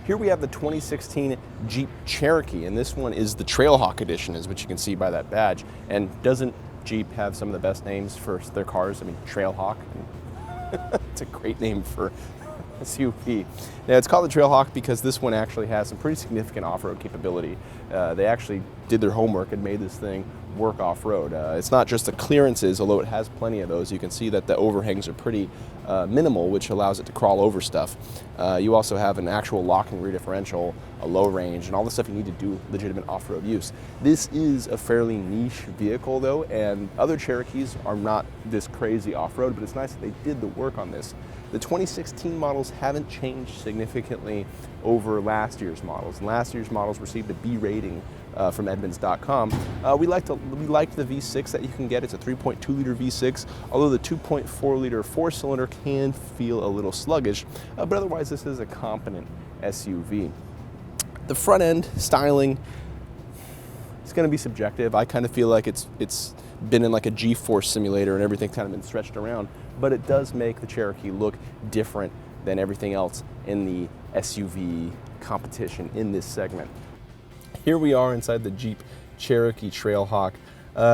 Here we have the 2016 Jeep Cherokee, and this one is the Trailhawk edition, is what you can see by that badge. And doesn't Jeep have some of the best names for their cars? I mean, Trailhawk. It's a great name for SUV. Now, it's called the Trailhawk because this one actually has some pretty significant off-road capability. They actually did their homework and made this thing work off-road. It's not just the clearances, although it has plenty of those. You can see that the overhangs are pretty minimal, which allows it to crawl over stuff. You also have an actual locking rear differential, a low range, and all the stuff you need to do legitimate off-road use. This is a fairly niche vehicle though, and other Cherokees are not this crazy off-road, but it's nice that they did the work on this. The 2016 models haven't changed significantly over last year's models. And last year's models received a B rating from Edmunds.com. We liked the V6 that you can get. It's a 3.2 liter V6, although the 2.4 liter four cylinder can feel a little sluggish, but otherwise this is a competent SUV. The front end styling, it's going to be subjective. I kind of feel like it's been in like a G-force simulator and everything's kind of been stretched around, but it does make the Cherokee look different than everything else in the SUV competition in this segment. Here we are inside the Jeep Cherokee Trailhawk.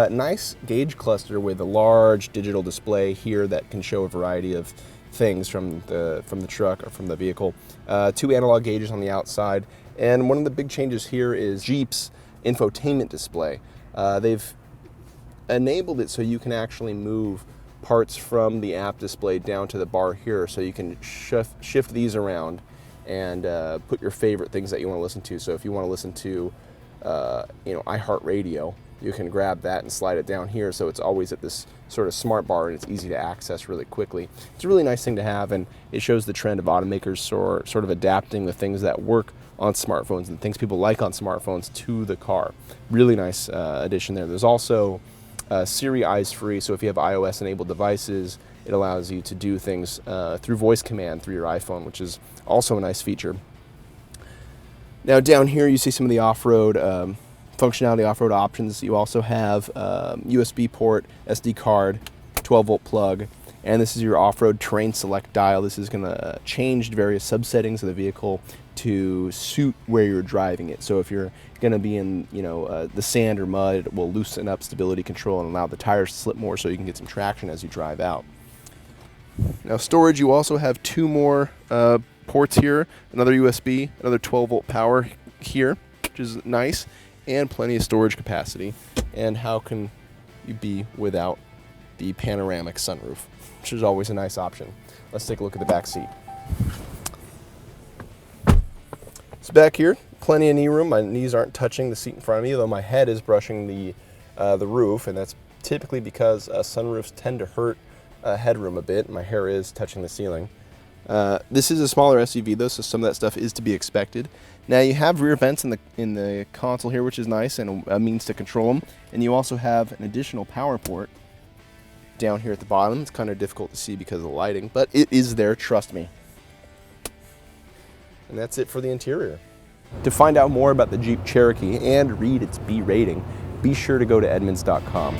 Nice gauge cluster with a large digital display here that can show a variety of things from the truck or from the vehicle. 2 analog gauges on the outside, and one of the big changes here is Jeep's Infotainment Display. They've enabled it so you can actually move parts from the app display down to the bar here, so you can shift these around and put your favorite things that you want to listen to. So if you want to listen to iHeartRadio, you can grab that and slide it down here, so it's always at this sort of smart bar and it's easy to access really quickly. It's a really nice thing to have, and it shows the trend of automakers sort of adapting the things that work on smartphones and things people like on smartphones to the car. Really nice addition there. There's also Siri Eyes Free, so if you have iOS enabled devices, it allows you to do things through voice command through your iPhone, which is also a nice feature. Now down here you see some of the off-road functionality, off-road options. You also have USB port, SD card, 12-volt plug, and this is your off-road terrain select dial. This is going to change various subsettings of the vehicle to suit where you're driving it. So if you're going to be in the sand or mud, it will loosen up stability control and allow the tires to slip more so you can get some traction as you drive out. Now storage, you also have 2 more ports here, another USB, another 12-volt power here, which is nice, and plenty of storage capacity. And how can you be without the panoramic sunroof, which is always a nice option. Let's take a look at the back seat. So back here, plenty of knee room. My knees aren't touching the seat in front of me, though my head is brushing the roof, and that's typically because sunroofs tend to hurt headroom a bit. My hair is touching the ceiling. This is a smaller SUV though, so some of that stuff is to be expected. Now you have rear vents in the console here, which is nice, and a means to control them. And you also have an additional power port down here at the bottom. It's kind of difficult to see because of the lighting, but it is there, trust me. And that's it for the interior. To find out more about the Jeep Cherokee and read its B rating, be sure to go to Edmunds.com.